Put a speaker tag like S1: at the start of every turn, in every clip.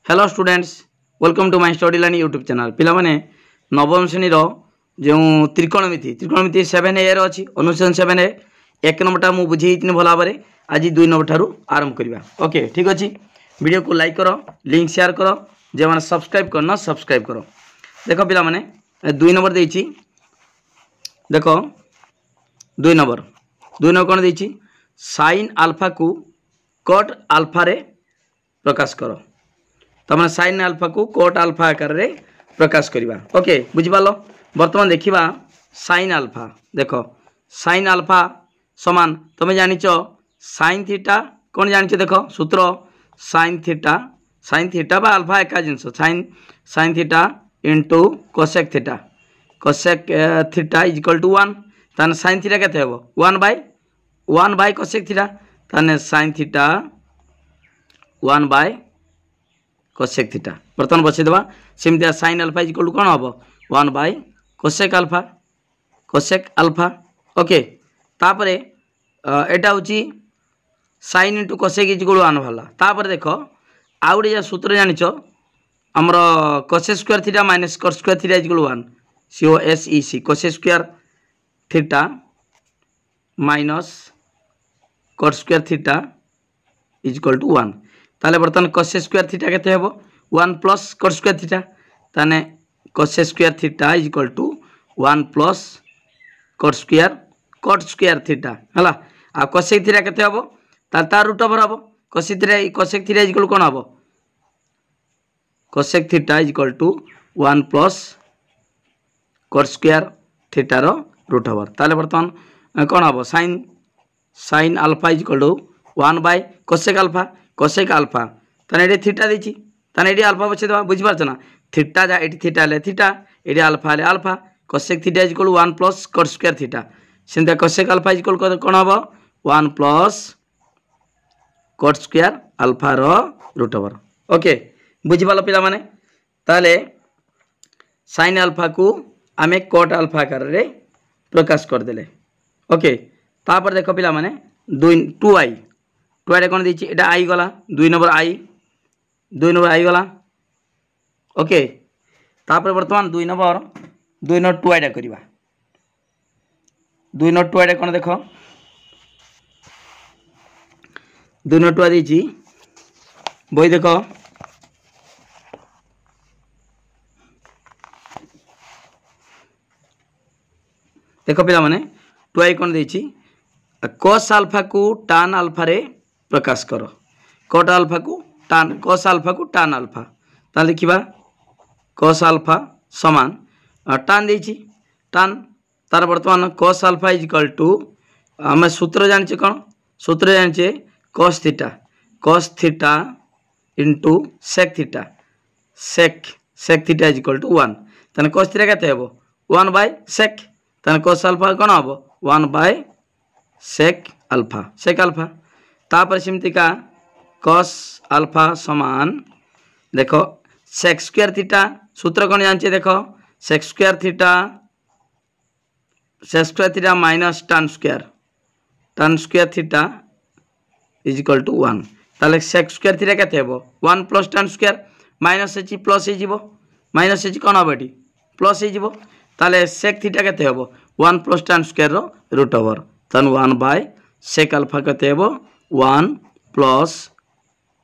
S1: Hello students welcome to my Study Line YouTube channel पिला माने नवम श्रेणी जो त्रिकोणमिति 7 ए अच्छी अनुच्छेद 7 ए एक नंबरटा मुझे बुझे भल भाव में आज 2 नंबर ठारू आरंभ करवा। ओके ठीक अच्छे वीडियो को लाइक करो लिंक शेयर करो जो मैंने सब्सक्राइब करना सब्सक्राइब करो। देख पिला माने 2 नंबर देख दुई नंबर कौन देती साइन आल्फा को कट आल्फा रे प्रकाश करो तमें साइन आल्फा को कोट आल्फा आकार रे प्रकाश करवा। ओके बुझिपाल बर्तमान देखा साइन आल्फा देख साइन आल्फा समान तुम्हें जानिच साइन थीटा कौन जानिच देख सूत्र साइन थीटा बा आल्फा एका जिनस sine theta into cosec theta is equal to 1 ताने साइन थीटा केते हेबो 1 बाय कोसेक थीटा ताने sine theta 1 by cosec theta बर्तमान बसईदेवा सेमती sine alpha is equal to कौन हम 1 बाय कोसेक आल्फा। ओके तापर एटा हूँ sine into cosec is equal to 1 भला तापर देख आउ गए सूत्र जानिच आमर cosec square theta minus cot square theta is equal to 1 COSEC cosec square theta minus cot square theta is equal to 1 ताले बर्तमान कोसेक स्क्वायर थीटा केते हेबो 1 प्लस कट स्क्वायर थीटा ताने cosec square theta is equal to 1 plus cot square theta हला आ cosec theta केते हेबो तार रूट ओवर हेबो कोसेक थीटा इज इक्वल कोन हेबो cosec theta is equal to 1 plus cot square theta रो रूट ओवर ताले बर्तमान कौन हेबो sine alpha is equal to 1 by cosec alpha ताने एडी थीटा देछि ताने एडी आल्फा बचे देबा बुझि पारछ ना थीटा जा एडी थीटा ले थीटा एडी आल्फा ले alpha cosec theta is equal to 1 plus cot square theta सेंते कोसेक आल्फा इज इक्वल कोन हबो 1 प्लस कट स्क्वायर आल्फा रो रूट ओवर। ओके बुझि पालो पिला माने ताले साइन आल्फा को आमे कट आल्फा आकार रे प्रकाश कर देले। ओके तापर देखो पिला माने 2 आई कौन देछि एटा आई गला 2 नंबर आई गला। ओके तापर वर्तमान 2 नंबर 2 आईटा करवा 2 नंबर 2 आईटा कौन देख 2 नंबर 2 देछि बही देख पिला माने 2 आई कौन देछि cos आल्फा को tan आल्फा रे प्रकाश करो कट आल्फा को tan cos आल्फा को tan आल्फा ताल देखिबा cos आल्फा समान tan देछि tan तार वर्तमान cos alpha is equal to हमें सूत्र जानिचे कौन सूत्र जानिचे cos theta into sec theta is equal to 1 ताने cos थीटा केते हेबो 1 बाय sec ताने cos आल्फा कौन हेबो 1 बाय sec आल्फा तापर सिमती का cos आल्फा समान देखो sec स्क्वायर थीटा सूत्र कौन जानचे देखो sec square theta minus tan square theta is equal to 1 ताले sec स्क्वायर थीटा केते हेबो 1 प्लस tan स्क्वायर माइनस एची प्लस हे जिवो माइनस एची कोन हबो एटी प्लस हे जिवो ताले sec थीटा केते हेबो 1 प्लस tan स्क्वायर रो रूट ओवर तन 1 बाय sec आल्फा केते हेबो 1 प्लस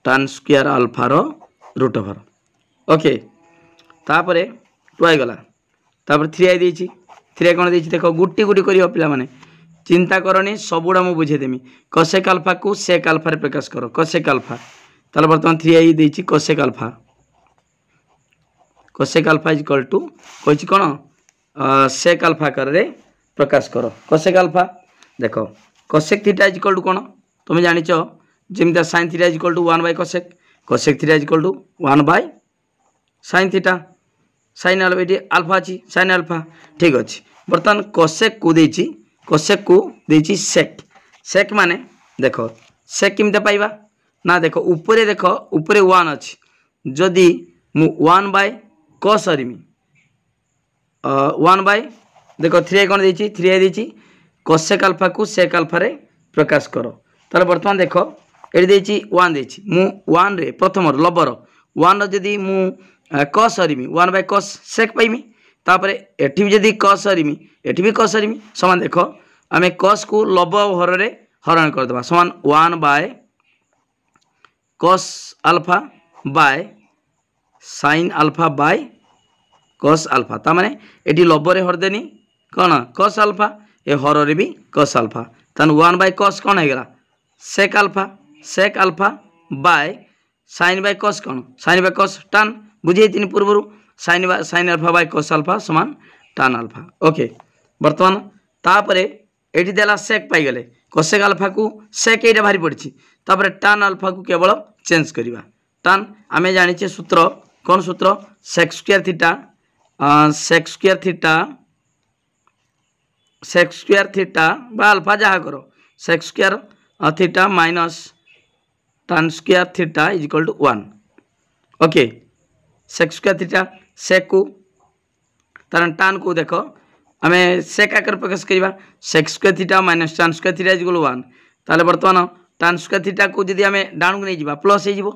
S1: tan स्क्वायर आल्फा रो रूट ओवर। ओके तापरे 2 आई गला तापर 3 आई देछि 3 कोन देछि देखो गुटी करियो पिला माने चिंता करनी सबुडा मु बुझे देमी कोसेक आल्फा को sec आल्फा रे प्रकाश करो कोसेक आल्फा ताले वर्तमान 3 आई देछि cosec alpha is equal to कोछि कोन sec आल्फा आकार रे प्रकाश करो कोसेक आल्फा देखो cosec theta is equal to कोन तुम जानिच जेमता sine theta is equal to 1 by cosec theta is equal to 1 by sine theta sine alpha अच्छी साइन आल्फा ठीक अच्छे बर्तमान कोसेक को देछि सेक माने देखो सेक किमता पाइबा ना देखो ऊपरे 1 अच्छी जदि मु 1 बाय cos हरिमी 1 बाय देखो 3 कौन देछि 3 देछि कोसेक आल्फा को sec आल्फा रे प्रकाश करो ताले वर्तमान देखो एडी देछि 1 देछि मु 1 रे प्रथम लबर वन जदि मु कस हरमी 1/cos सेक पाइमी तापर एठी भी जदि कस हरमी एठी भी कस हरमी समान देख आम कस को लब हर रे हरण करदे समान 1/cos alpha by sin alpha by cos alpha ता माने एठी लब रे हरदेनी कौन cos अल्फा ए हर रे भी cos अल्फा तान 1/cos कौन है sec alpha by sin by cos कौन sin बाय cos tan बुझे तीन पूर्व sin alpha by cos alpha समान tan अल्फा ओके वर्तमान तापरे एठी देला sec पाई गले cosec अल्फा को sec एटा भारी पड़छि तापरे tan अल्फा को केवल चेंज करिवा tan आमे जानिचे सूत्र कौन सूत्र sec स्क्वायर थीटा बा अल्फा जहा करो sec square theta minus tan square theta is equal to 1 okay sec square theta sec को तार tan को देखो आम sec आकर प्रकाश करवा sec square theta minus tan square theta is equal to 1 ताले वर्तमान tan स्क्वायर थीटा को जदि आम डाउन को नहीं जीवा प्लस हो जीवो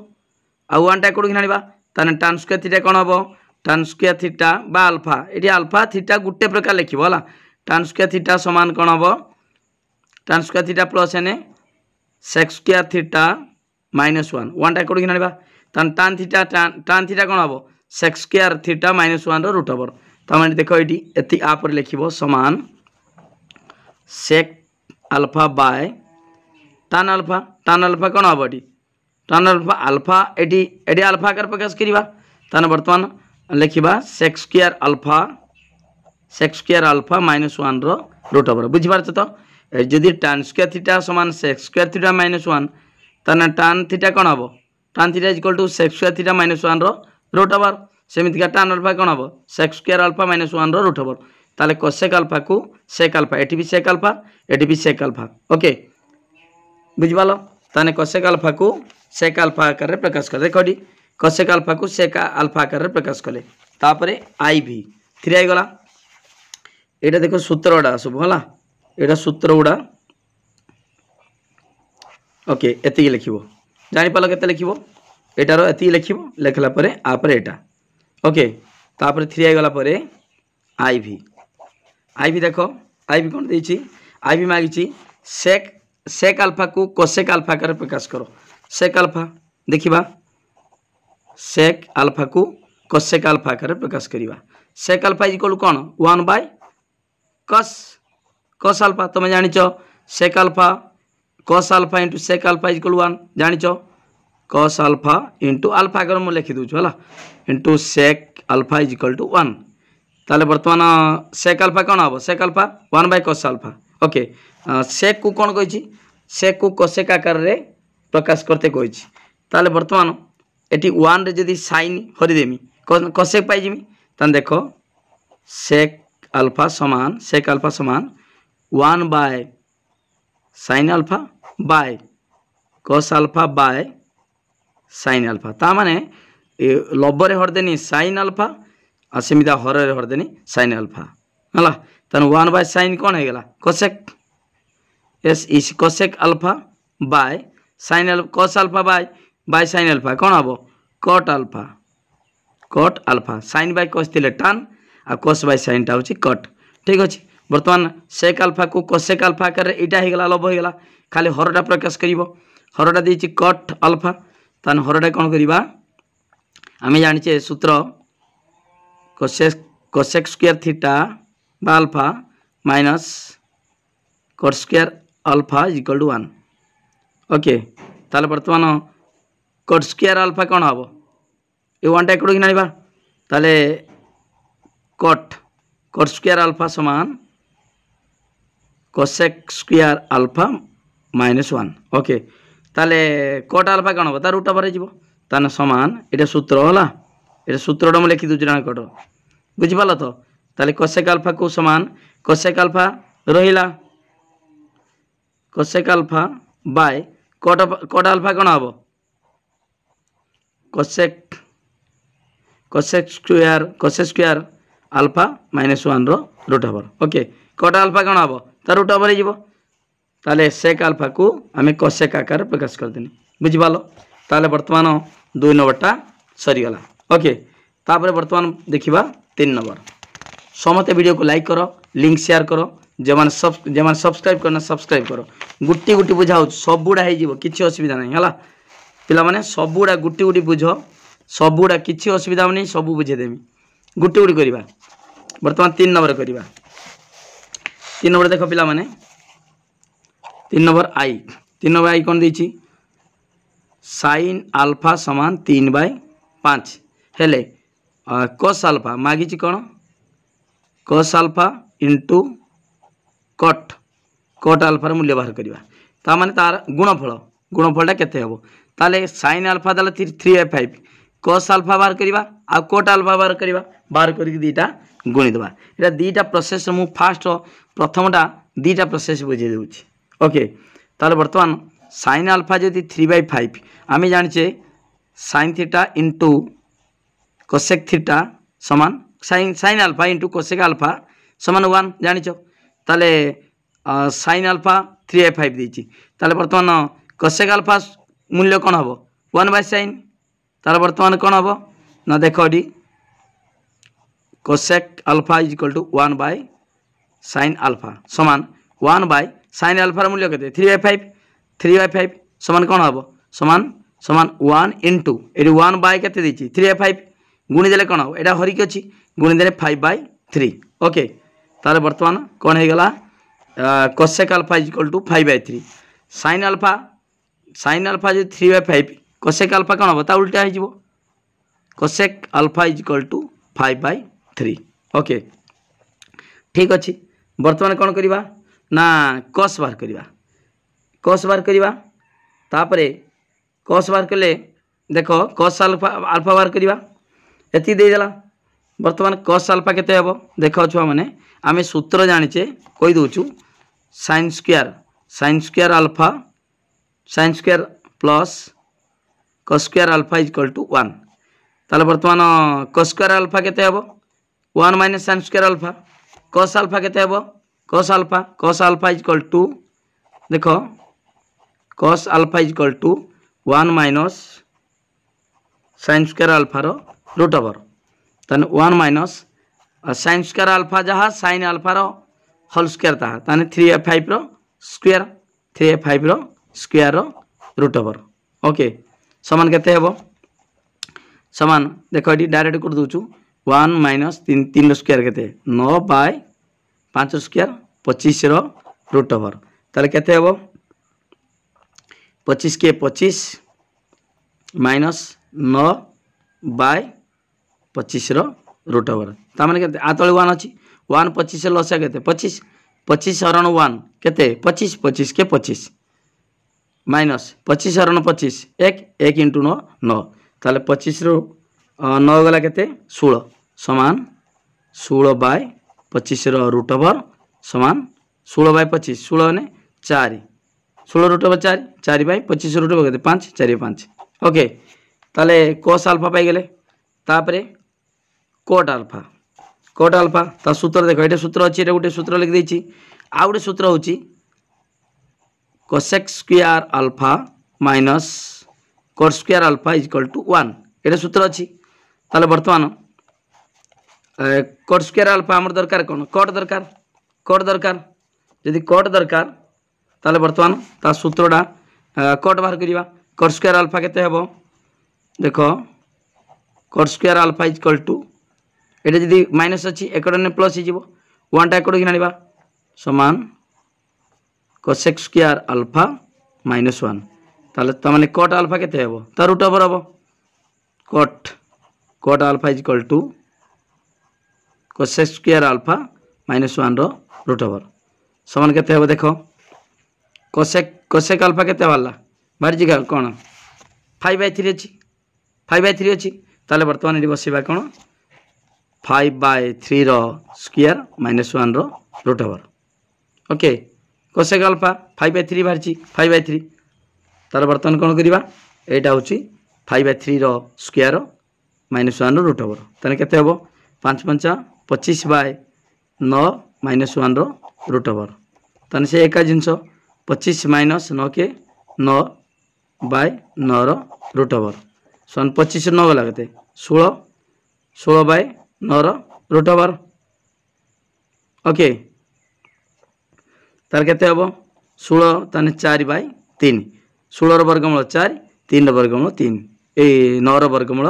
S1: आ 1 टा कोड घिनानिबा ताने tan स्क्वायर थीटा कोन हबो tan स्क्वायर थीटा बा अल्फा एटी अल्फा थीटा गुटे प्रकार लिखिबो हला tan स्क्वायर थीटा समान कोन हबो tan स्क्वायर थीटा प्लस एने sec स्क्वायर थीटा माइनस 1 टा कोड घिनानिबा tan थीटा कोन हबो sec स्क्वायर थीटा माइनस 1 रो रूट ओवर ता माने देखो एटी एति आ पर लिखिबो समान sec alpha by tan alpha कोन हबो एटी tan अल्फा एटी अल्फा आकार प्रकाश करिबा ताने वर्तमान लिखिबा sec स्क्वायर अल्फा माइनस 1 रो रूट ओवर बुझि पारछ तो जदि tan स्क्वायर थीटा समान sec स्क्वायर थीटा माइनस 1 ताने tan थीटा कोन हबो tan theta is equal to sec square theta minus 1 रो रूट ओवर सेमितिका tan अल्फा कोन हबो sec स्क्वायर अल्फा माइनस 1 रो रूट ओवर ताले cosec अल्फा को sec अल्फा एटी भी sec अल्फा एटी भी sec अल्फा ओके बुझि पालो ताने cosec अल्फा को sec अल्फा आकार रे प्रकाश कर देखो डी cosec अल्फा को sec अल्फा आकार रे प्रकाश कले तापरे iv 3 आई गला एटा देखो सूत्र उडा सब हला एटा सूत्र उडा ओके एति लिखिबो जानि पालो केते लिखिबो एटार एति लिखिबो लेखला परे आ परे एटा ओके तापरे 3 आई गला परे iv देखो iv कोन देछि iv मागिछि sec अल्फा को cosec अल्फा आकार प्रकाश करो sec अल्फा देखिबा sec अल्फा को cosec अल्फा आकार प्रकाश करिबा sec अल्फा इज इक्वल कोन 1/cos अल्फा तुम जानिचो sec alpha cos alpha into sec alpha is equal 1 जानिचो cos अल्फा इनटू अल्फा आकर मु लिखि दोछु हला into sec alpha is equal to 1 ताले वर्तमान sec अल्फा कोन हबो sec alpha 1/cos alpha okay sec को कोन कहिछि sec को cosec आकार रे प्रकाश करते कहिछि ताले वर्तमान एटी 1 रे जदी sin हरि देमी cosec पाइ जिमी तन देखो sec अल्फा समान 1/sin alpha by cos alpha by sin alpha ता माने लब रे हरदेनी sin अल्फा आ सेमिदा हर रे हरदेनी sin अल्फा हला तन 1/sin कोन हे गेला cosec एस is cosec alpha by sin alpha cos alpha by sin alpha कोन हबो cot alpha sin by cos थिले tan आ cos बाय sin ता होची cot ठीक अछि वर्तमान sec अल्फा को cosec अल्फा करे एटा हे गेला लब हे गेला खाली हरडा प्रकाश करिवो हरडा देछि cot अल्फा तन हरडा कोन करिबा आमे जानिचे सूत्र cosec स्क्वायर थीटा बा alpha minus cot square alpha is equal to 1 okay ताले वर्तमान cot स्क्वायर अल्फा कोन हबो ए 1 टा कोड घिनानिबा ताले cot स्क्वायर अल्फा समान cosec square alpha minus 1 okay ताले cot अल्फा कोन हबो ता रूट ओवर जिवो ताने समान एटा सूत्र हला एटा सूत्रडा म लिखि दुजरा कट बुझि पालो तो ताले cosec अल्फा को समान cosec अल्फा रहिला cosec alpha by cot alpha कोन हबो cosec स्क्वायर अल्फा माइनस 1 रो root over okay cot alpha कोन हबो ता रूट ओवर जिवो ताले sec अल्फा को आमे cosec आकार प्रकाश कर देनी बुझि पालो ताले वर्तमान 2 नंबरटा सरीगला ओके तापर बर्तमान देखिबा 3 नंबर समते वीडियो को लाइक करो लिंक शेयर करो जेमान सब्सक्राइब करना सब्सक्राइब करो गुटी गुटी बुझाऊ सबुड़ा हो किसी असुविधा नहीं है पिला माने सबुड़ा गुटी गुटी बुझ सबुड़ा किसी असुविधा नहीं सब बुझेदेमी गुटी गुटी करवा बर्तमान 3 नंबर करवा 3 नंबर देख पिला माने 3 नंबर आई कौन देछि sin अल्फा समान 3/5 हेले cos अल्फा मागी कौन cos अल्फा इंटू कट अल्फार मूल्य बाहर करवा ता माने तार गुणफलटा केते हेबो ताले sin अल्फा दाला 3/5 cos अल्फा बाहर करवा आ कट अल्फा बाहर करके दीटा गुणी देबा एटा दीटा प्रोसेस मु फास्ट प्रथमटा दीटा प्रोसेस बुझे देउछि ओके ताले वर्तमान sin अल्फा जदि 3/5 आमे जानिछे sin theta into cosec theta समान sin alpha into cosec alpha समान 1 जानिछो ताले sin अल्फा 3/5 देछि ताले वर्तमान cosec अल्फा मूल्य कोन हबो 1/sin ताले वर्तमान कोन हबो ना देखो डी cosec alpha is equal to 1/sin alpha समान 1/sin अल्फा मूल्य केते 3/5 समान कोन हबो समान 1 इंटू एडी 1 केते देछि 3/5 गुणी देले कोन हबो एडा हरिक अछि गुणी देले 5/3 ओके ताले वर्तमान कोन हे गला cosec alpha is equal to 5/3 sin alpha जो 3/5 cosec अल्फा कोन हबो ता उल्टा हे जिवो cosec alpha is equal to 5/3 okay ठीक अछि वर्तमान कोन करबा ना cos बार करबा तापरे cos बार कले देखो cos अल्फा बार करबा एति दे देला वर्तमान cos अल्फा केते हेबो देखो छुआ माने आमे सूत्र जानिचे कहि दोछु sin square alpha sin square plus cos square alpha is equal to 1 ताले वर्तमान cos स्क्वायर अल्फा केते हेबो 1 minus sin square alpha cos alpha केते हेबो cos alpha is equal to देखो cos alpha is equal to 1 minus sin square alpha रो root over तने 1 minus sin square alpha जहा sin अल्फा रो whole square ताहा तने 3/5 रो स्क्वायर रो रूट ओवर ओके समान केते हेबो समान देखो एटी डायरेक्ट कर दोछु 1 माइनस 3 रो स्क्वायर केते 9/5 स्क्वायर 25 रो रूट ओवर ताले केते हेबो 25 के 25 माइनस 9/25 रो रूट ओवर ता माने केते आ तळे 1 अछि 1 25 लसा केते 25 हरण 1 केते 25 के 25 माइनस 25 हरण 25 1 इंटू 9 ताले 25 रो 9 गला केते 16 समान 16/25 रो रूट ओवर समान 16/25 16 ने 4 16 रूट ओवर 4/25 रूट ओवर केते 5 4/5 ओके ताले cos अल्फा पाई गेले तापरे cot अल्फा ता सूत्र देखो एटे सूत्र अछि एटा गुटे सूत्र लिख देछि आ गुटे सूत्र होछि cosec square alpha minus cot square alpha is equal to 1 एटा सूत्र अछि ताले वर्तमान cot स्क्वायर अल्फा हमर दरकार कोन cot दरकार यदि cot दरकार ताले वर्तमान ता सूत्रडा cot बाहर करिवा cot स्क्वायर अल्फा केते हेबो देखो cot square alpha is equal to एटा यदि माइनस अछि एकडने प्लस हिजिवो 1 टा एकड किनानिबा समान cosec स्क्वायर अल्फा माइनस 1 ताले त माने cot अल्फा केते हेबो ता रूट ओवर हेबो cot alpha is equal to cosec square alpha minus 1 रो रूट ओवर समान केते हेबो देखो cosec अल्फा केते वाला बाहर जिगा कोन 5/3 अछि ताले वर्तमान एडी बसिबा कोन 5/3 रो स्क्वायर माइनस 1 रो root over okay cosec alpha 5/3 बाहर 5/3 ताले वर्तमान कोन करिबा एटा होची 5/3 रो स्क्वायर माइनस 1 रो रूट ओवर तने केते हेबो 5 25/9 माइनस 1 रो रूट ओवर तने से एका जिंस 25 माइनस 9 के 9/9 रो रूट ओवर समान 25 9 गला के 16 16 बाय 9 रूट ओवर ओके तार केते हबो 16 ताने 4 बाय 3 16 वर्गमूल 4 3 वर्गमूल 3 ए 9 वर्गमूल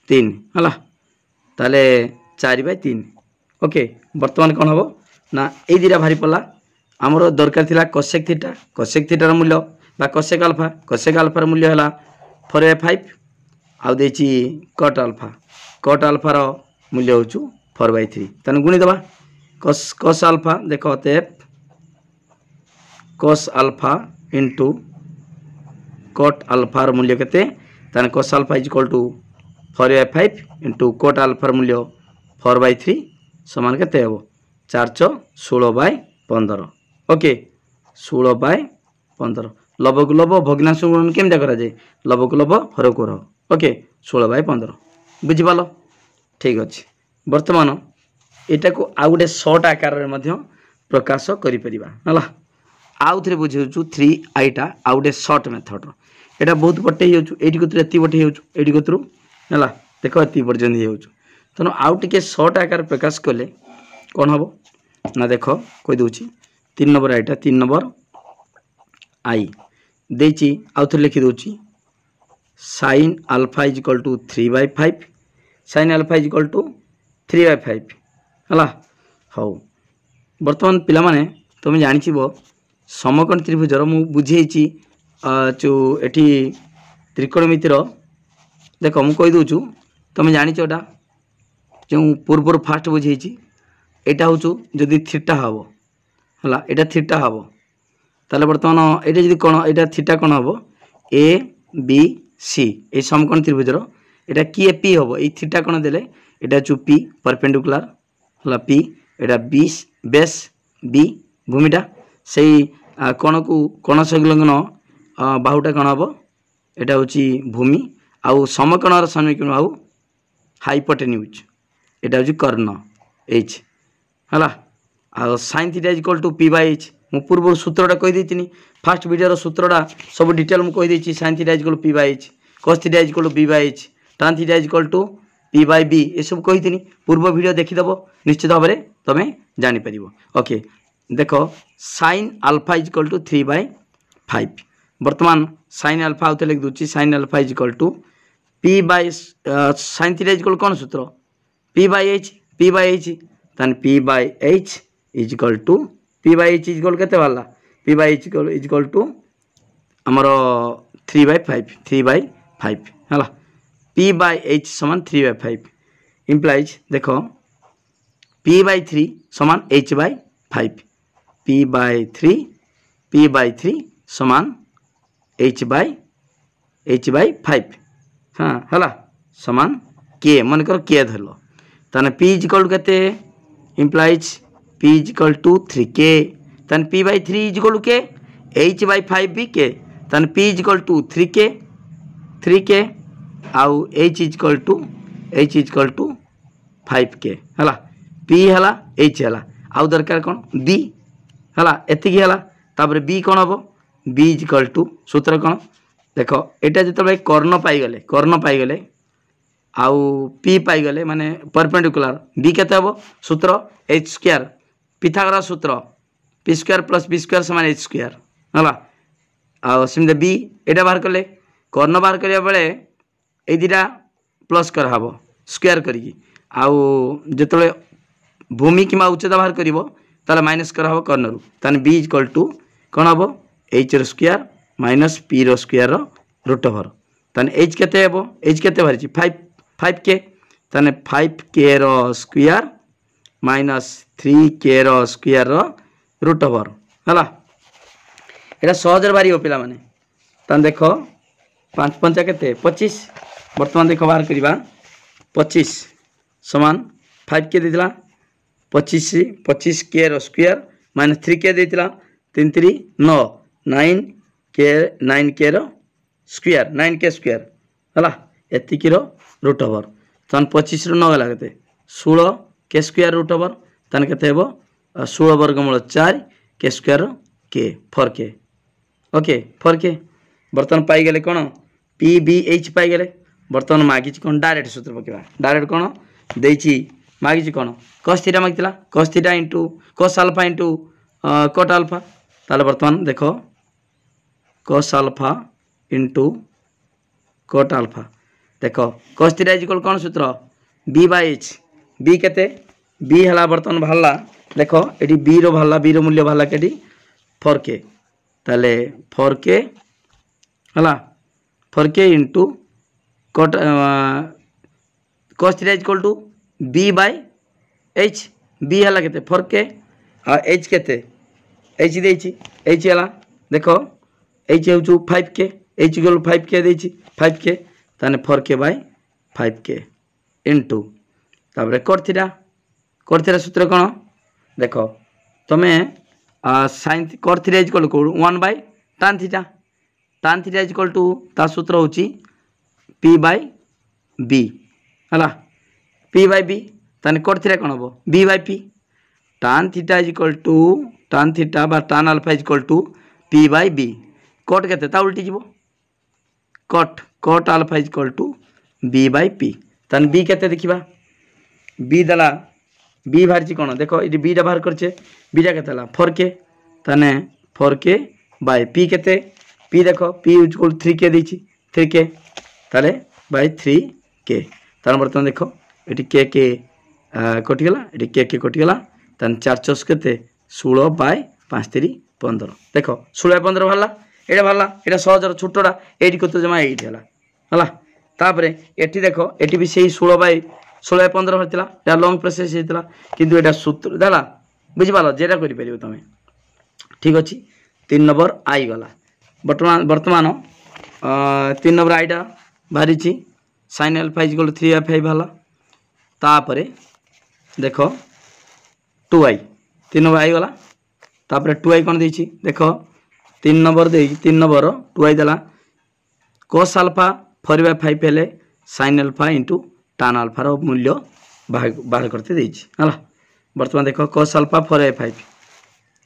S1: 3 हला ताले 4 बाय 3 ओके वर्तमान कौन हम ना ये दुटा भारी पड़ा आमर दरकार थिला कोसेक थीटार मूल्य बा कोसेक आल्फार मूल्य है 4/5 आउ देची कट आल्फार मूल्य हो 4/3 तेन गुणी दबा कस आल्फा देख कस आल्फा इंटू कट आल्फार मूल्य केते ताने cos alpha is equal to 4/5 into cot आल्फार मूल्य 4/3 समान केते हेबो 4/16/15 ओके 16/15 लब को लब भग्नांश गुणन केमता करा जाए लब को लब हर को हर ओके 16/15 बुझिपाल ठीक अच्छे वर्तमान एटा को आउ गोटे शॉर्ट आकार में प्रकाश करा आउ थे बुझे 3i आउ गोटे शॉर्ट मेथड एटा बहुत पटे ये कतु एति पटे ये कतु है देख ये पर्यटन हो तेणु आउ टे शॉर्ट आकार प्रकाश कले कौन हम ना देख कहीदे 3 नंबर आईटा 3 नंबर आई देची आउ थे लिखिदे sin alpha is equal to 3/5 sin alpha is equal to 3/5 है हाउ बर्तमान पिला माने तुम जानी समकोण त्रिभुजर मु बुझे जो एटी त्रिकोणमितिर देख मु कहीदे तुम जानीटा जो पूर्वर फास्ट बुझे यहाँ हूँ जदि थीटा हम है यहाँ थीटा हम ताले बर्तमान ये जी कौन यहाँ थीटा कौन हम ए बी सी ये समकोण त्रिभुजर यहाँ किए पी हम ये थीटा कौन देले यहाँ जो पी परपेंडिकुलर है पी यहाँ बेस बी भूमिटा से कण को कण संलग्न बाहुटा कौन हम यहाँ हूँ भूमि आउ समकोणर समीकरण आउ हाइपोटेन्यूज यहाँ हूँ कर्ण एच है आ sine theta is equal to p/h मु पूर्व सूत्रटा कहीदे फास्ट वीडियो सूत्रटा सब डिटेल मुझे कहीदे sine theta is equal to p/h cos theta is equal to b/h tan theta is equal to p/b ये सब कही पूर्व वीडियो देखीदेव निश्चित भाव में तुम जापर ओके देख sine alpha is equal to 3/5 वर्तमान साइन अल्फा आउे लिख दूसरी sine alpha is equal to sine theta is equal कौन सूत्र p/h तान p/h is equal to p/h is equal केते वाला p/h इज इक्वल टू हमर 3/5 है p/h समान 3/5 इम्प्लाइज देख p/3 समान h/5 p/3 समान h/5 हाँ है समान के मन कर के धरल ताने p इज इक्वल केते implies p is equal to 3k तान p/3 इज इक्वल टू के h/5 भी के तान p is equal to 3k आउ h is equal to 5k है p है h है आउ दरकार कौन b है एति है तापर b कौन हम b इज इक्वल टू सूत्र कौन देख एटा जो कर्ण पाईगले आउ पी पाईगले माने परपेंडिकुलर बी केते हबो सूत्र h स्क्वायर पिथागोरस सूत्र p square plus b square समान h स्क्वायर हला आ सिमते b एटा बाहर करले कर्ण बाहर करिया बेले ए दिटा प्लस कर हबो स्क्वायर करी आउ जेतले भूमि किमा उच्चता बाहर करिवो ताले माइनस कर हबो कर्ण रु ताने b इक्वल टू कोन हबो h रो स्क्वायर माइनस p रो स्क्वायर रो रूट ओवर ताने h केते हबो h केते बाहरची 5k ताने 5k रो स्क्वायर माइनस 3k रो स्क्वायर रो रूट ओवर हला एटा सहजर बारी हो पिला माने तान देखो 5 5 केते 25 वर्तमान देखो बाहर करिबा 25 समान 5k देतिला 25k रो स्क्वायर माइनस 3k देतिला 3 3 9 9k रो स्क्वायर 9k स्क्वायर हला एतिकी रो रूट ओवर तान 25 रो 9 गला केते 16 k स्क्वायर रूट ओवर तान केते हेबो 16 वर्गमूल 4 k square k 4k okay 4k बर्तन पाई गेले कोन p b h पाई गेले बर्तमान मागी कौन डायरेक्ट सूत्र पकेबा डायरेक्ट कौन देछि मागी कौन cos थीटा मागितला cos theta into cos alpha into cot alpha ताले बर्तमान देखो cos alpha into cot alpha देखो cos थीटा इक्वल कौन सूत्र b/h b केते b हला बर्तमान भाला देखो एटी b रो भाला b रो मूल्य भाला केटी 4k ताले 4k हला 4k into cot cos theta equal to b/h b हला केते 4k आ h केते h देछि h हला देखो h हेउचु 5k h equal 5k देछि 5k ताने 4k/5k इंटू तापरे cot थीटा सूत्र कोन देखो तमे sin cot theta equal to 1/tan theta equal to ता सूत्र होची p/b हला p/b ताने cot थीटा कोन हो b/p tan theta equal to tan theta बा tan alpha equal to p/b cot केते ता उल्टी जीवो cot alpha equal to b/p ताने b केते देखिबा b दला b बाहर कौन देखो ये b बाहर करछे b केते 4k ताने 4k/p केते p देखो p इक्वल 3k देछि 3k ताले बाय 3k तार बर्तमान देखो ये k कटिगला ये k कटिगला ताने 4 चौस केते 16/5 3 15 देखो 16/15 भाला एटा भाला एटा सहजर छोटडा एटी कत जमा एट हला तापरे एटी देखो एटी भी सेही 16/15 होतिला या लॉन्ग प्रोसेस हेतिला किंतु एटा सूत्र दाला बुझि पालो जेटा करि परिबो तमे ठीक अछि 3 नंबर आई गला वर्तमान 3 नंबर आईटा बारिछि sin अल्फा इक्वल 3/5 भाला तापरे देखो 2i 3 नंबर आई गला तापरे 2i कोन देछि देखो 3 नंबर दे 3 नंबर 2i दला cos अल्फा 4/5 हेले sin alpha into tan alpha रो मूल्य बाहर करते देछि हला वर्तमान देखो cos अल्फा 4/5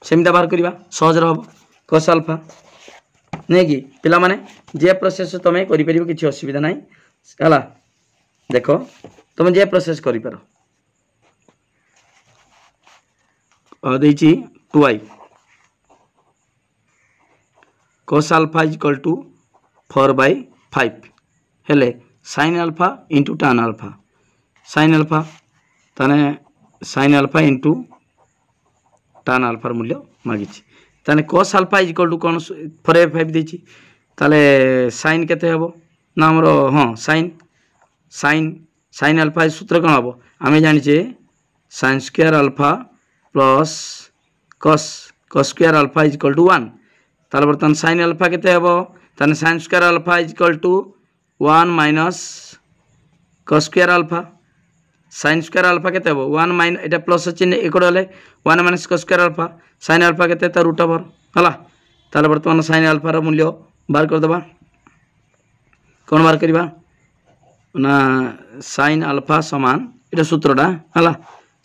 S1: सेमिता बाहर करबा सहज रहबो cos अल्फा नै कि पिला माने जे प्रोसेस तमे करि परिबो किछि असुविधा नै हला देखो तमे जे प्रोसेस करि पारो देछि 2i cos alpha equal to 4/5 हेले sin alpha into tan alpha sin alpha ताने sin alpha into tan alpha मूल्य मागिछि ताने cos अल्फा इक्वल टू कोन 4/5 देछि ताले sin केते हेबो ना हमरो हां sin अल्फा सूत्र कोन हेबो आमे जानि छे sin square alpha plus cos square alpha equal to 1 ताले बर्तन sin अल्फा केते हेबो ताने sin square alpha equal to 1 minus cos square alpha sin square alpha केते हो 1 माइन एटा प्लस चिन्ह एकड हले 1 minus cos square alpha sin alpha केते त रूट ओवर हला ताले वर्तमान sin अल्फा रो मूल्य बार कर दबा कोन बार करबा ना sin अल्फा समान एटा सूत्रडा हला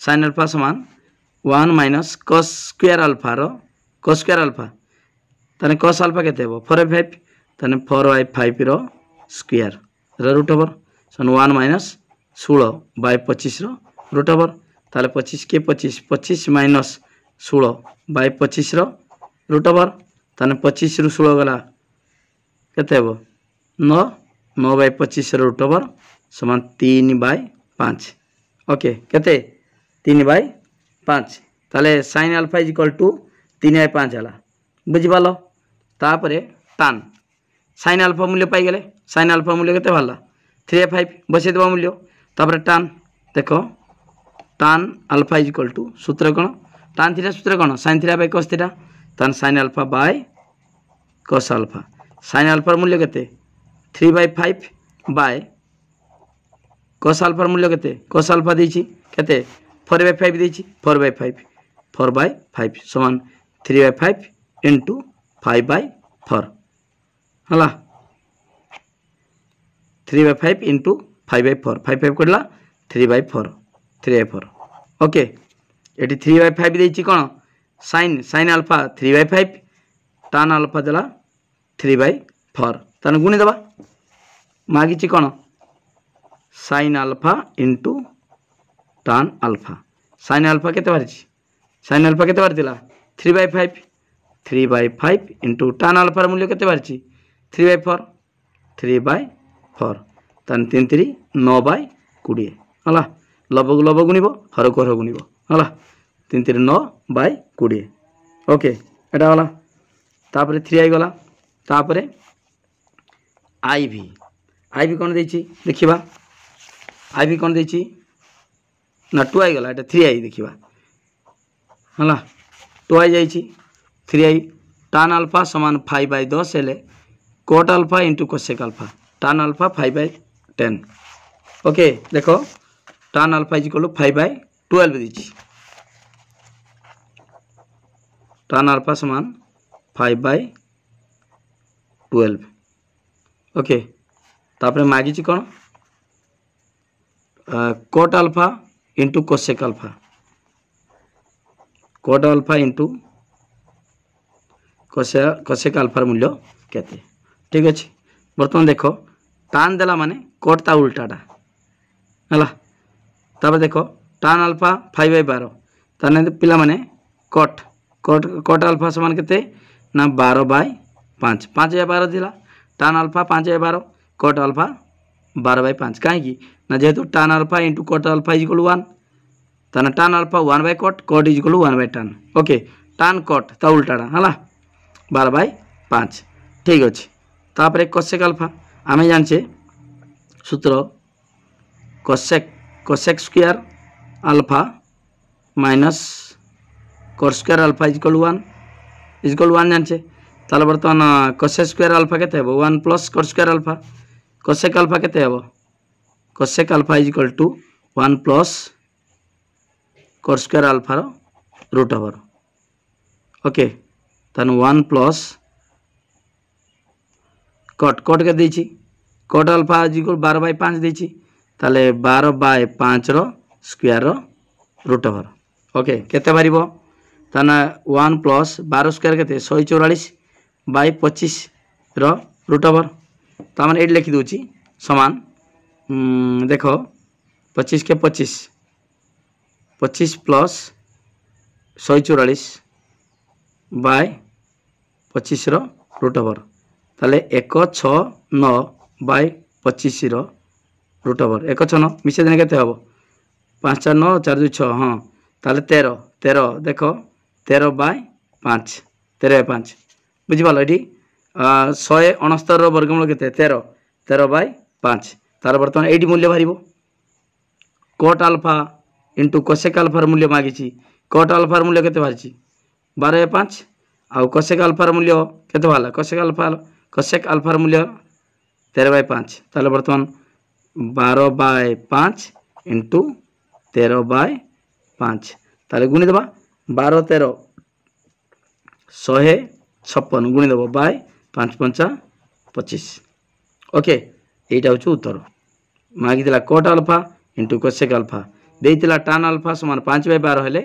S1: sin अल्फा समान 1 माइनस cos स्क्वायर अल्फा रो cos स्क्वायर अल्फा ताने cos अल्फा केते हो 4/5 ताने 4/5 रो स्क्वायर रूट ओवर सन 1 माइनस 16/25 रो रूट ओवर ताले 25 के 25 माइनस 16/25 रो रूट ओवर ताने 25 रु 16 गला केते हेबो 9/25 रो रूट ओवर समान 3/5 ओके केते 3/5 ताले sin अल्फा इक्वल टू 3/5 हला बुझि पालो तापरे tan sin अल्फा मूल्य पाई गेले sin अल्फा मूल्य केते भाला 3/5 बसे देबा मूल्य तापरे tan देखो tan अल्फा इक्वल टू सूत्र कोन tan थीटा सूत्र कोन sin theta by cos theta tan sin alpha by cos alpha sin alpha मूल्य केते 3/5 बाय cos अल्फा मूल्य केते cos अल्फा देछि केते 4/5 देछि 4/5 समान 3/5 into 5/4 हला 3/5 into 5/4 5/5 करला 3/4 ओके एटी 3/5 देछि कोन sin अल्फा 3/5 tan अल्फा देला 3/4 तन गुणी दबा मागिछि कोन साइन आल्फा इंटू टान आल्फा साइन आल्फा के साइन आल्फा के 3/5 3/5 इंटू टान आल्फार मूल्य के 3/4 3/4 तान 3 3 9/20 है लब को लब गुणिब हर को हर गुणिब है 3 3 9/20 ओके एटा गला तापर 3 आई गला तापर आई भी कौन देछि देखिबा आई भी कौन देछि ना 2 आई गला एटा 3 आई देखिबा हला 2 आई जाइछि 3 आई tan अल्फा समान 5/10 हेले cot alpha into cosec alpha tan alpha 5/10 okay देखो tan alpha is equal to 5/12 देछि tan अल्फा समान 5/12 ओके तापर मागिछि कोन cot alpha into cosec alpha cot alpha into cosec अल्फार मूल्य केते ठीक अछि बर्तमान देखो tan देला माने cot ता उल्टाटा हला तापर देखो tan अल्फा 5/12 ताने पिला माने cot अल्फा समान केते ना 12/5 5/12 दिला tan अल्फा 5/12 cot अल्फा 12/5 काहे की ना जेहेतु tan alpha into cot alpha is equal 1 ताने tan alpha 1/cot is equal 1/tan okay tan cot ता उल्टाटा हला 12/5 ठीक अछि तापर cosec अल्फा आमे जानछे सूत्र cosec square alpha minus cot square alpha is equal 1 जानछे ताले बर्तमान cosec स्क्वायर अल्फा केते हेबो 1 plus cot square alpha cosec alpha केते हेबो cosec alpha is equal to 1 plus cot square alpha रो रूट ओवर ओके तन 1 प्लस cot के देछि cot अल्फा इज इक्वल 12/5 देछि ताले 12/5 रो स्क्वायर रो रूट ओवर ओके केते बारिबो ताना 1 प्लस 12 स्क्वायर केते 144/25 रो रूट ओवर तामान एट लिखि दोछि समान देखो 25 के 25 प्लस 144/25 रो रूट ओवर ताले 169/25 रो रूट ओवर 169 मिसे देने केते हबो 5 4 9 4 2 6 हां ताले 13 देखो 13/5 13/5 बुझि पालो एठी 169 रो वर्गमूल केते 13/5 तार बर्तमान एठी मूल्य भरिबो cot alpha into cosec alpha रो मूल्य मागिछि cot अल्फा रो मूल्य केते बारिछि 12/5 आ cosec अल्फा रो मूल्य केते भाला cosec अल्फा रो मूल्य 13/5 ताले बर्तमान 12/5 इंटू 13/5 ताले गुणी देबा 12 13 156 गुणी देबो बाय 5 5 25 ओके एटा होछु उत्तर मागी दिला cot alpha into cosec alpha देइतिला tan अल्फा समान 5/12 हेले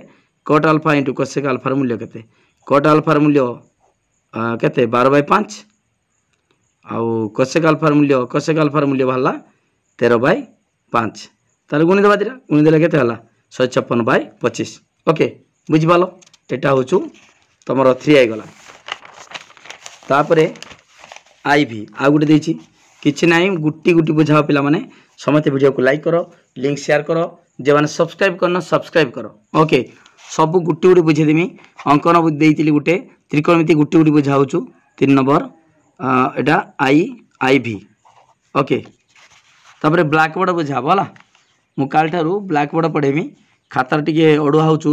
S1: cot alpha into cosec alpha रो मूल्य केते cot अल्फा रो मूल्य केते 12/5 आ cosec अल्फा रो मूल्य भाला 13/5 ताले गुणी देबा दिला गुणी देले केते हला 156/25 ओके बुझि पालो एटा होछु तमरो 3 आई गला तापरे आई भी आ गुटे देछि किछि नाही गुट्टी गुट्टी बुझाओ पिला माने समते वीडियो को लाइक करो लिंक शेयर करो जे माने सब्सक्राइब करना सब्सक्राइब करो ओके सब गुट्टी गुट्टी बुझे देमी अंकन देइतिली गुटे त्रिकोणमिति गुट्टी गुट्टी बुझाउछु 3 नंबर एटा आई भी ओके तापरे ब्लैक बोर्ड बुझाबो हला मु काल थारु ब्लैक बोर्ड पढेमी खातार टिके ओडुआ होछु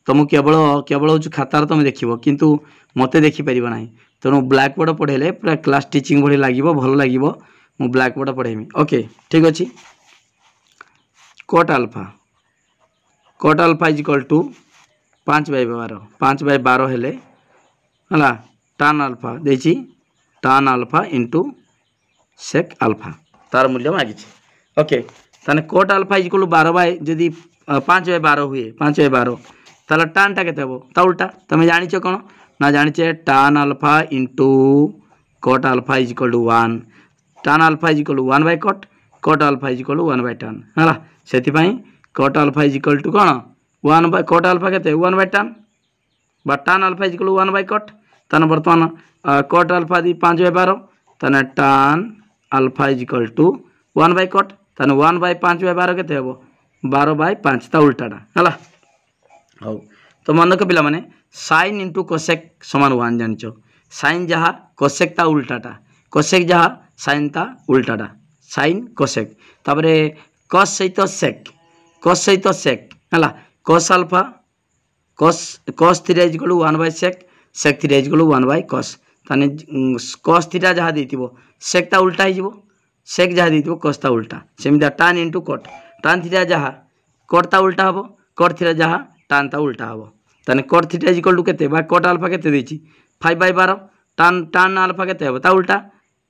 S1: तुम केवल होछु खातार तुम देखिबो किंतु मते देखि परिबो नाही तेणु ब्लैक बोर्ड पढ़ेले पूरा क्लास टीचिंग भली लागिबो भल लागिबो मु ब्लैक बोर्ड पढ़ेमी ओके ठीक अछि cot alpha is equal to 5/12 हेले हला tan अल्फा देछि tan alpha into sec alpha तार मूल्य मागिछि ओके ताने cot alpha is equal to 12 जदी 5/12 हुए 5/12 ताला tan टा केते हबो ता उल्टा तमे जानिछो कोन ना जानिछे tan alpha into cot alpha is equal to 1 tan alpha is equal to 1/cot cot alpha is equal to 1 by tan है से cot alpha is equal to कौन 1 बाय कट अल्फा के 1 बाय tan बा tan alpha is equal to 1 by cot ताने बर्तमान cut alpha दी 5 bye 12 ताने tan alpha is equal to 1 by cot ताने 1 bye 5 bye 12 केते हेबो 12 बाय 5 ता उल्टाटा हला हो तो मन रख पिला माने sin इंटू कोसेक समान 1 जानचो sin जहा कोसेक ता उल्टाटा कोसेक जहा sin ता उल्टाटा sin कोसेक तापरे cos सहित sec हला cos alpha cos theta is equal to 1 by sec theta is equal to 1 by cos ताने cos थीटा जहा देतिबो sec ता उल्टा हिजिबो sec जहा देतिबो cos ता उल्टा सेमिदा tan into cot tan theta जहा cot ता उल्टा हबो cot थीटा जहा tan ता उल्टा हबो ताने cot theta is equal to केते बा cot अल्फा केते देछि 5 बाय 12 tan अल्फा केते हबो ता उल्टा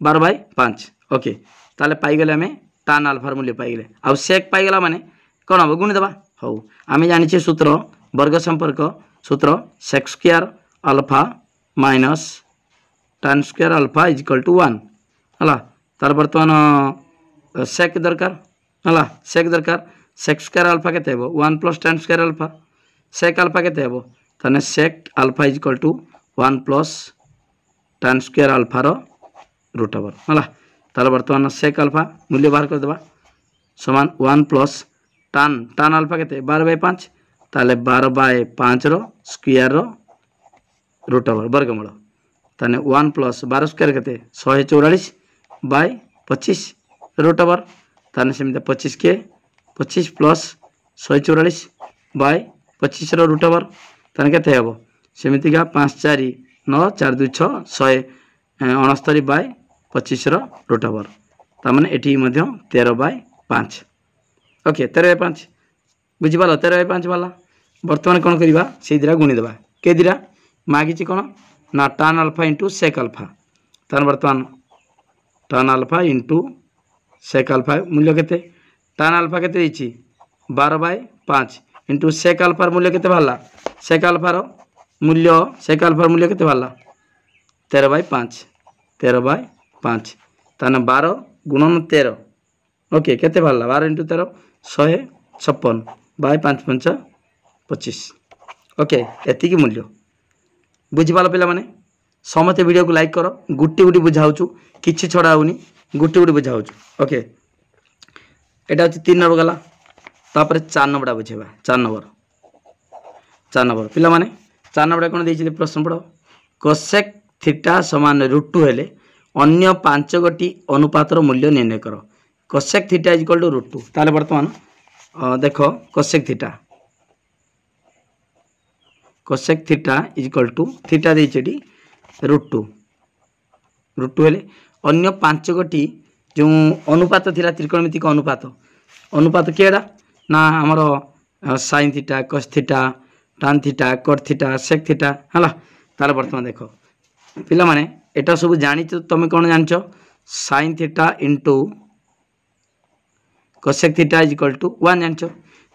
S1: 12 बाय 5 ओके ताले पाई गेले हमें tan अल्फा मूल्य पाई गेले आ sec पाई गेला माने कोन हबो गुणी देबा हो आमे जानि छे सूत्र वर्ग संपर्क सूत्र sec square alpha minus tan square alpha is equal to 1 हला तार बर्तमान sec दरकार हला sec दरकार sec स्क्वायर अल्फा केते हेबो 1 plus tan square alpha sec alpha केते हेबो ताने sec alpha is equal to 1 plus tan square alpha रो रूट ओवर हला तार बर्तमान sec अल्फा मूल्य बाहर कर देबा समान 1 प्लस tan अल्फा केते 12 बाय 5 ताले 12 बाय 5 रो स्क्वायर रो रूट ओवर वर्गमूल ताने 1 प्लस 12 स्क्वायर केते 144 बाय 25 रूट ओवर ताने सेमिते 25 के 25 प्लस 144 बाय 25 रो रूट ओवर ताने केते हेबो सेमिति का 5 4 9 4 2 6 169 बाय 25 रो रूट ओवर ता माने एठी मध्य 13 बाय 5 ओके 13 बाय 5 बुझी पालो 13 बाय 5 वाला वर्तमान कोन करिबा से दिरा गुणी देबा के दिरा मागी छि कोन ना tan alpha into sec alpha तान वर्तमान tan alpha into sec alpha मूल्य केते tan अल्फा केते दिछि 12 बाय 5 इंटू sec अल्फा मूल्य केते भाला sec अल्फा रो मूल्य केते भाला 13 बाय 5 ताने 12 गुणन 13 ओके केते भाला 12 इंटू 13 156 बाय 5 5 25 ओके एति की मूल्य बुझी पालो पिला माने समते वीडियो को लाइक करो गुट्टी गुटी बुझाउछु किछि छडा होनी गुट्टी गुटी बुझाउछु ओके एटा होछि 3 नंबर गला तापर 4 नंबरटा बुझेबा 4 नंबर पिला माने 4 नंबरटा कोन देछि प्रश्न पढो cosec थीटा समान √2 हेले अन्य 5 गोटी अनुपातर मूल्य निर्णय करो cosec theta is equal to √2 ताले वर्तमान देखो cosec theta is equal to theta देछि √2 हेले अन्य 5 गोटी जो अनुपात थिला त्रिकोणमितिक अनुपात केडा ना हमरो sin theta cos theta tan theta cot theta sec theta हला ताले वर्तमान देखो पिला माने एटा सब जानि तुम कौन जानछ sin theta into cosec theta is equal to 1 जानछ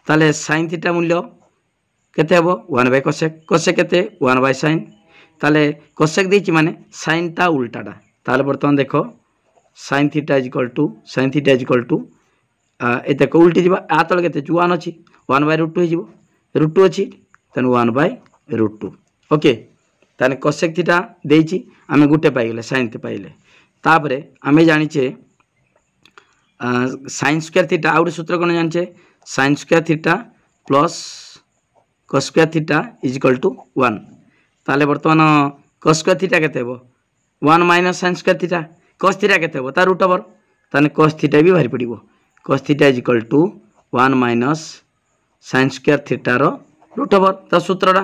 S1: ताले sin थीटा मूल्य केते हेबो 1 बाय cosec केते 1 बाय sin ताले cosec देछि माने sin ता उल्टाटा ताले वर्तमान देखो sin theta is equal to A देखो उल्टी जिबा आ तळ केते 1 अछि 1 बाय √2 हिजिबो √2 अछि तने 1 बाय √2 ओके ताने cosec थीटा देछि आमे गुटे पाई गेले sin ते पाइले तापरे आमे जानि छे sin स्क्वायर थीटा आउट सूत्र कोन जानि छे sin square theta plus cos square theta is equal to 1 ताले वर्तमान cos स्क्वायर थीटा केते हेबो 1 minus sin square theta cos theta केते हेबो ता रूट ओवर ताने cos थीटा भी भारी पडिबो cos theta is equal to 1 minus sin square theta रो रूट ओवर ता सूत्रडा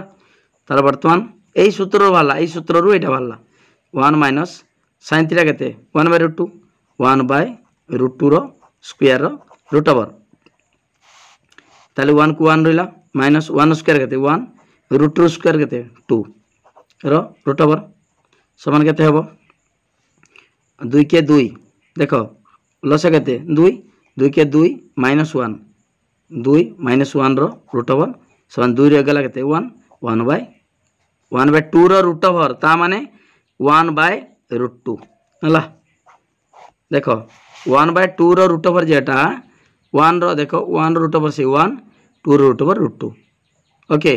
S1: तार वर्तमान एई सूत्र वाला एई सूत्र रु एटा वाला 1 माइनस sin थीटा केते 1 बाय √2 1 बाय √2 रो स्क्वायर रो रूट ओवर ताले 1 को 1 रहिला माइनस 1 स्क्वायर केते 1 √2 स्क्वायर केते 2 रो रूट ओवर समान केते हेबो 2 के 2 देखो लस केते 2 के 2 माइनस 1 2 माइनस 1 रो रूट ओवर समान 2 रे गला केते 1 बाय 2 रो रूट ओवर ता माने 1 बाय √2 हला देख 1/2 रूट ओवर जेटा 1 देख 1 रूट ओवर से 1 2 रूट ओवर √2 ओके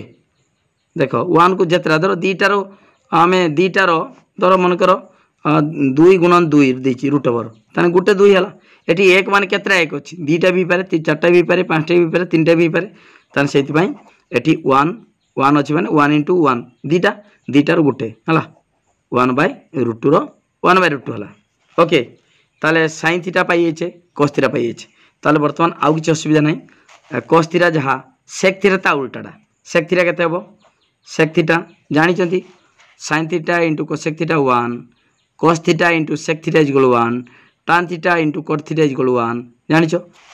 S1: देख 1 को जितरा धर दीटार आम दीटार धर मनकर 2 × 2 देती √, ताने गोटे 2 है ये 1 मान केतरा 1 अच्छी 2टा भी पारे 4टा भी पारे 5टा भी पारे 3टा भी पारे ताने से ये 1 अच्छी मैंने 1 × 1 2टा 2टार गोटे है 1/√2 1/√2 है ओके ताले साइन थीटा पाई कस थीटा पाई ताले बर्तमान आउ किसी असुविधा ना कस थीटा जहाँ सेक थीटा ता उल्टाटा सेक थीटा केते हबो सेक थीटा जानी sine theta into cosec theta 1 cos theta into sec theta is 1 tan theta into cot theta is 1 जानिछ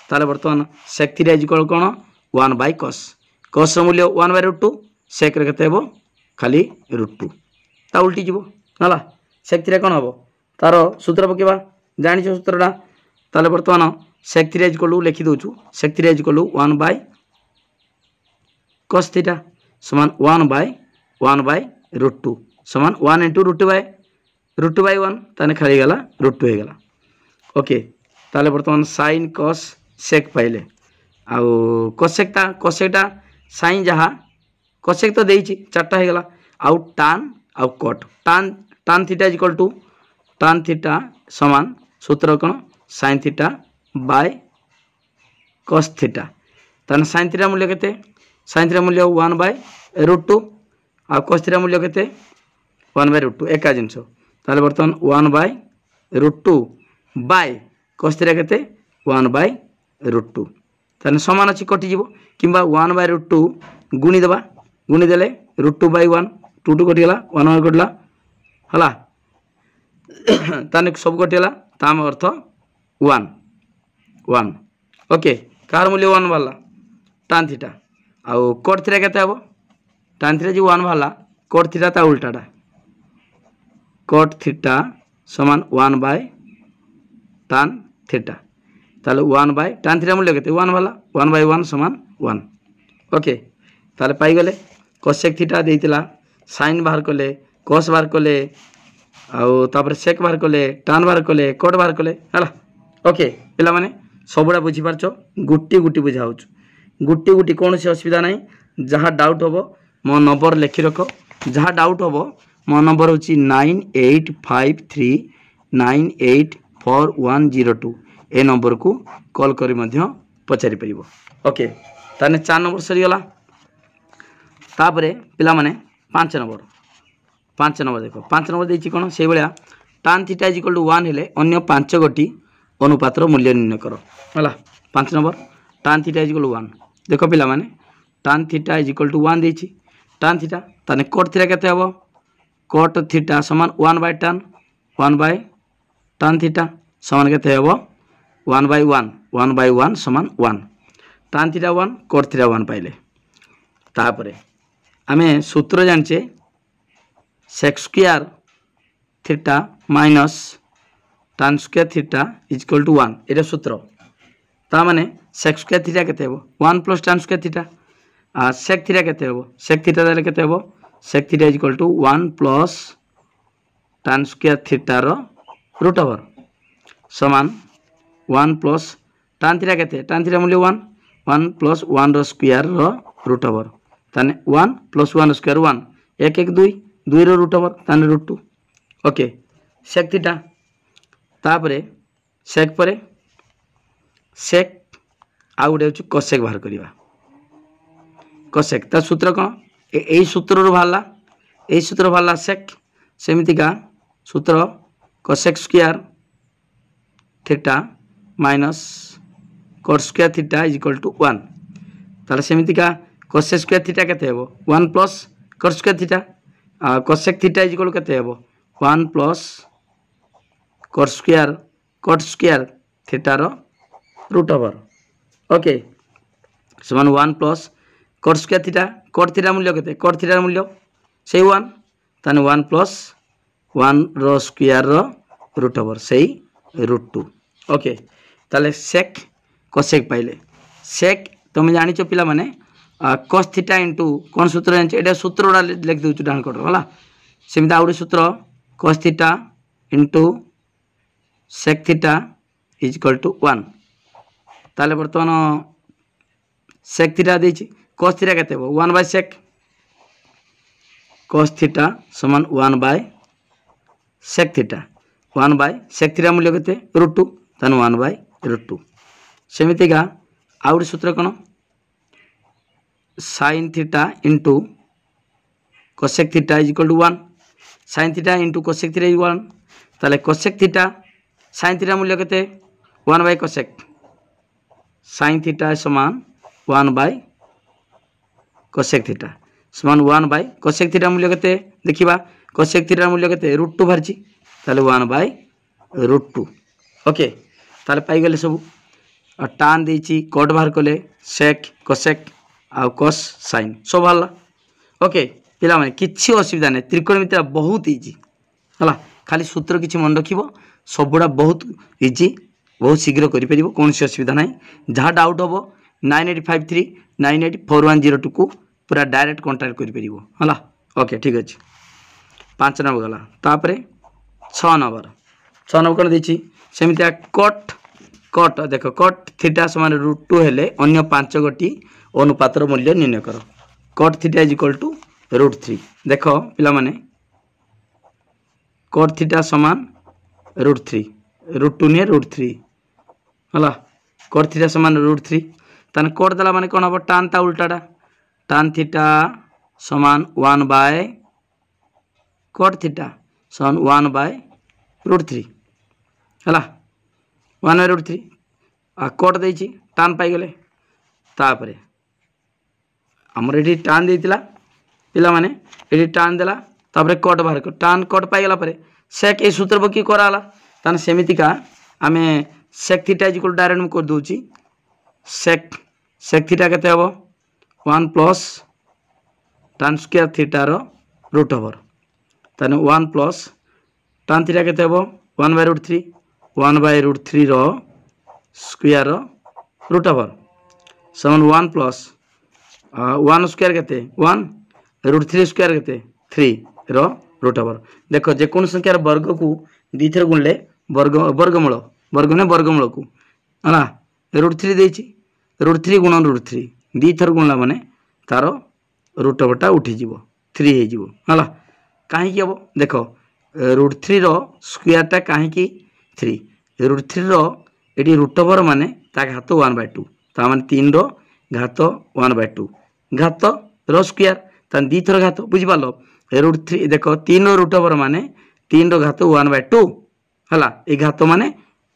S1: ताले बर्तमान सेक थीटा इज कौन 1/cos कस मूल्य 1/√2 सेक रे केते हबो खाली √2 ता उल्टी जीवो हला सेक थीटा कौन हबो तार सूत्र पकेबा जानिछ सूत्रटा ताले बर्तमान सेक थीटा इज लिखि दोछु sec theta is 1/cos theta समान 1/√2 समान 1 × √2/1 ताने खाली गला √2 हो गला ओके ताले बर्तमान साइन कस सेक पाइले आउ कोसेकटा साइन जहाँ कोसेक तो देइछि 4टा हो गला आउ टान आउ कट टान थीटा इज टान थीटा समान सूत्र कौन sine theta by cos theta ताने साइन थीटा मूल्य केते साइन थीटा मूल्य 1/√2 आ कस थीटा मूल्य केते 1/√2 एका जिनस ताले बर्तमान 1/√2 बाय कस थीटा केते 1/√2 ताने समान अछि कटि जीवो किंबा 1/√2 गुणी देबा गुणी देले √2/1 2 कटि गला 1 कटला हला ताने सब कटिला ताम अर्थ 1 ओके कार मूल्य 1 वाला टान थीटा आउ कट थीटा केते हबो टान थीटा जो 1 वाला कट थीटा ता उल्टाटा कट थीटा समान 1/टान थीटा ताले 1/टान थीटा मूल्य केते 1 वाला 1/1 समान 1 ओके ताले पाई गले कोसेक थीटा देइतिला साइन बाहर कले कस बाहर कले आउ तापर सेक बाहर कले टान बाहर कले कट बाहर कले हला ओके पिला माने सबुड़ा बुझी पारछो गुटी गुटी बुझा होछ गुटी गुटी कौन से असुविधा नहीं जहाँ डाउट होबो मो नंबर लिखि रखो जहाँ डाउट होबो मो नंबर होची 9853984102 ए नंबर को कॉल करी मध्य पचारि परिबो ओके ताने 4 नंबर सरी गला तापरे पिला माने 5 नंबर देखो 5 नंबर देछि कोन से बलिया tan theta is equal to 1 हेले अन्य 5 गोटी अनुपातर मूल्य निर्णय करो हला 5 number tan theta is equal to 1 देखो पिला माने tan theta is equal to 1 देछि tan थीटा ताने cot थीटा केते हबो cot थीटा समान 1/tan थीटा समान केते हबो 1/1 समान 1 tan थीटा 1 cot थीटा 1 पाइले तापरे आमे सूत्र जानचे sec square theta minus tan square theta is equal to 1 एटा सूत्र ता माने sec स्क्वायर थीटा केते हबो 1 + tan स्क्वायर थीटा आ sec थीटा केते हबो sec थीटा देले केते हबो sec theta is equal to 1 + tan square theta रो रूट ओवर समान 1 + tan थीटा केते tan थीटा मूल्य 1 + 1 रो स्क्वायर रो रूट ओवर ताने 1 + 1 स्क्वायर 1 1 1 2 2 रो रूट ओवर ताने √2 ओके sec थीटा तापरे sec परे sec आ गुटे होची cosec बाहर करिवा cosec ता सूत्र कोन एई सूत्र रो भाला sec सेमिति का सूत्र cosec square theta minus cot square theta is equal to 1 ताले सेमिति का cosec स्क्वायर थीटा केते हेबो 1 + cot square theta cosec theta is equal केते हेबो 1 + cot स्क्वायर थीटा रो रूट ओवर ओके समान 1 + cot square theta cot theta मूल्य केते cot थीटा मूल्य से 1 ताने 1 + 1 रो स्क्वायर रो रूट ओवर से √2 ओके ताले sec cosec पाइले sec तुम जानि छ पिला माने cos थीटा इंटू कौन सूत्र जानि छ एटा सूत्रडा लिख दउ छु डान कोड होला सेमिता आउडी सूत्र cos theta into sec theta is equal to 1 ताले बर्तमान सेक थीटा देछि cos थीटा केते हो 1 बाय सेक cos थीटा समान 1 by sec theta 1 by sec theta मूल्य केते √2 तान 1 बाय √2 सेमितिका आउट सूत्र कोन sin theta into cosec theta is equal to 1 sin theta into cosec theta is 1 ताले cosec थीटा sin थीटा मूल्य केते 1 बाय cosec sin थीटा समान 1 बाय cosec थीटा समान 1 बाय cosec थीटा मूल्य केते देखिबा cosec थीटा मूल्य केते √2 भरची ताले 1 बाय √2 ओके ताले पाई गेले सब tan देछि cot बाहर कले sec cosec आ cos sin सब हल्ला ओके पिला माने किछि असुविधा नै त्रिकोणमिति बहुत इजी हला खाली सूत्र किछि मन रखिबो सबुडा बहुत इजी बहुत शीघ्र करि परिबो कोनसी असुविधा नै जहा डाउट होबो 9853 984102 को पूरा डायरेक्ट कांटेक्ट करि परिबो हला ओके ठीक अछि 5 नंबर गला तापरे 6 नंबर कोन देछि सेमितिया cot देखो cot थीटा समान √2 हेले अन्य 5 गोटी अनुपातर मूल्य निर्णय करो cot theta is equal to √3 देखो पिला माने cot थीटा समान √3 √2 ने √3 हला cot थीटा समान √3 तने cot दला माने कोन हबो tan ता उल्टाटा tan थीटा समान 1 बाय cot थीटा समान 1 बाय √3 हला 1 बाय √3 आ cot देछि tan पाई गेले तापरे हमर एठी tan देतिला पिला माने एठी tan देला तापरे cot बाहर को tan cot पाई गेला परे sec ए सूत्र ब की कराला तान सेमितिका आमे sec theta is equal direct में कर दोछि sec थीटा केते हबो 1 प्लस tan स्क्वायर थीटा रो रूट ओवर ताने 1 प्लस tan थीटा केते हबो 1 बाय √3 1 बाय √3 रो स्क्वायर रो रूट ओवर समान 1 प्लस 1 स्क्वायर केते 1 √3 स्क्वायर केते 3 रो रूट ओवर देखो जे कोन संख्यार वर्ग को दी थर गुणले वर्गमूल ने वर्गमूल को हला √3 देछि √3 गुणन √3 दी थर गुणला माने तारो रूट ओवरटा उठी जीवो 3 हे जीवो हला काहे की हबो देखो √3 रो स्क्वायरटा काहे की 3 √3 रो एडी रूट ओवर माने ता घात 1/2 ता माने 3 रो घात 1/2 घात रो स्क्वायर तान दी थर घात बुझि पालो √3 देखो 3 रो रूट ओवर माने 3 रो घात 1/2 हला ए घात माने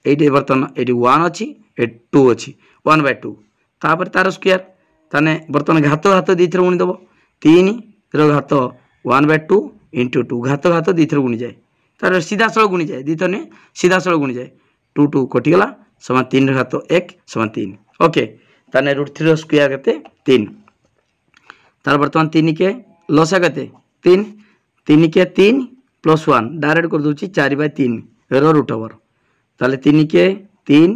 S1: एडी बर्तन एडी 1 अछि ए 2 अछि 1/2 तापर तार स्क्वायर ताने बर्तन घात दी थर गुणी दबो 3 रो घात 1/2 * 2 घात दी थर गुणी जाय तार सीधा सरल गुणी जाय दी थर ने सीधा सरल गुणी जाय 2 2 कटि गला समान 3 घात 1 समान 3 ओके ताने √3 रो स्क्वायर केते 3 तार बर्तमान 3 के लसा केते 3 के 3 प्लस 1 डायरेक्ट कर दोछि 4/3 रो रूट ओवर ताले 3 के 3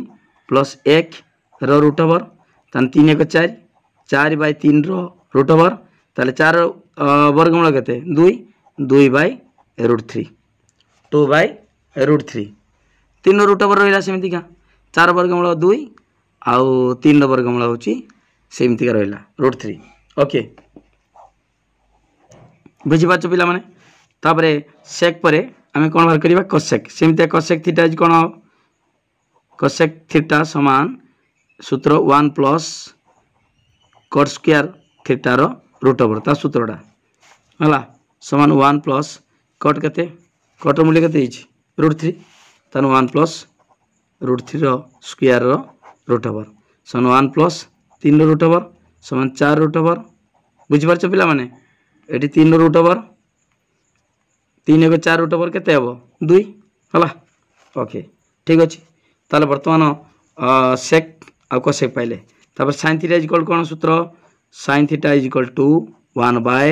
S1: प्लस 1 रो रूट ओवर तान 3 1 4 4/3 रो रूट ओवर ताले 4 वर्गमूल केते 2/√3 2/√3 3 रूट ओवर रहिला सेमिति का 4 वर्गमूल 2 आउ 3 वर्गमूल होची सेमिति का रहिला √3 ओके बुझि पाछ पिला माने तापरे sec परे आमे कोन बार करिबा cosec सेमिति cosec theta is cone cosec theta समान सूत्र 1 प्लस cot स्क्वायर थीटा रो रूट ओवर ता सूत्रडा हला समान 1 प्लस cot केते cot रो मूल्य केते इछि √3 तन 1 प्लस √3 रो स्क्वायर रो रूट ओवर समान 1 प्लस 3 रो रूट ओवर समान 4 रूट ओवर बुझि पाछ पिला माने एटी 3 रूट ओवर 3 1 4 रूट ओवर केते हबो 2 हला ओके ठीक अछि ताले वर्तमान sec आ cosec पाइले तापर sin थीटा इज इक्वल कोन सूत्र sin theta is equal to 1 by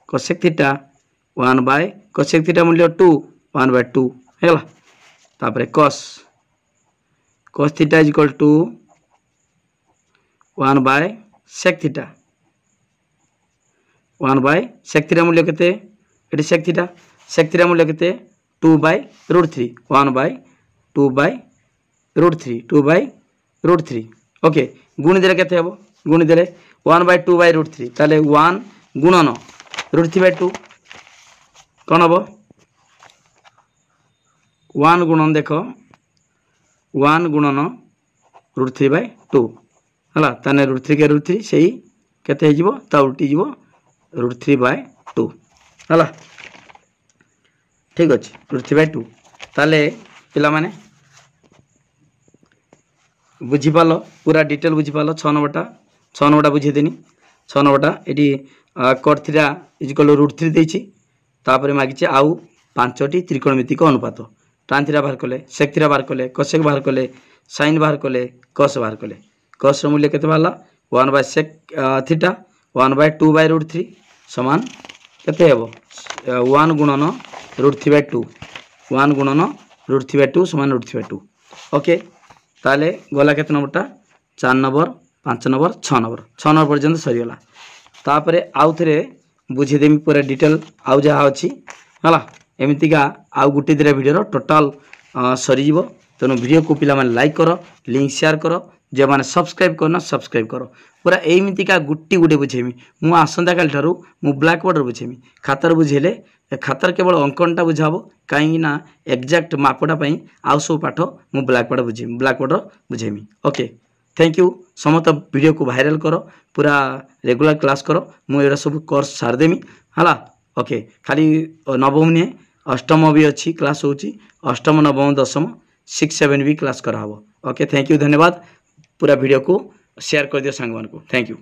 S1: cosec theta 1 by cosec theta मूल्य 2 1/2 हेला तापर cos theta is equal to 1 by sec theta 1 by sec theta मूल्य केते एटी sec थीटा मूल्य केते 2/√3 1/2/√3 2/√3 ओके गुणी देले केते हबो गुणी देले 1/2/√3 ताले 1 गुणन √3/2 कौन हबो 1 गुणन देखो 1 गुणन √3/2 हला ताने √3 के √3 सेही केते हिजिबो ता उल्टी जिवो √3/2 हला ठीक अछि √3/2 ताले पिला माने बुझी पालो पूरा डिटेल बुझी पालो 6 नंबरटा बुझी देनी 6 नंबरटा एटी cot थीटा इक्वल √3 देछि तापर मागिचे आउ 5टी त्रिकोणमितिक अनुपात tan थीटा बाहर कले sec थीटा बाहर कले cosec बाहर कले sin बाहर कले cos बाहर कले cos रो मूल्य केते बाहरला 1/sec थीटा 1/2/√3 समान केते हेबो 1 गुणन √3/2 1 गुणन √3/2 समान √3/2 ओके ताले गला केते नंबरटा 4 नंबर 5 नंबर 6 नंबर पर्यंत सरीगला तापरे आउ थरे बुझी देमी पूरा डिटेल आउ जहा अछि हला एमितिका आउ गुटी दिरा वीडियो टोटल सरी जीवो तेनु वीडियो को पिला माने लाइक करो लिंक शेयर करो जे माने सब्सक्राइब करना सब्सक्राइब करो पूरा एमितिका गुटी गुटे बुझेमी मु आसंता काल थारु मु ब्लैक बोर्ड बुझेमी खातर बुझेले खातर केवल अंकनटा बुझाबो काई ना एग्जैक्ट मापटा पई आउ सब पाठ मु ब्लैक बोर्ड बुझेमी ओके थैंक यू समस्त वीडियो को वायरल करो पूरा रेगुलर क्लास करो मु एरा सब कोर्स सार देमी हला ओके खाली नवम ने अष्टम भी अच्छी क्लास होची अष्टम नवम दशम 6 7 भी क्लास करा हबो ओके थैंक यू धन्यवाद पूरा वीडियो को शेयर कर दियो संग मान को थैंक यू।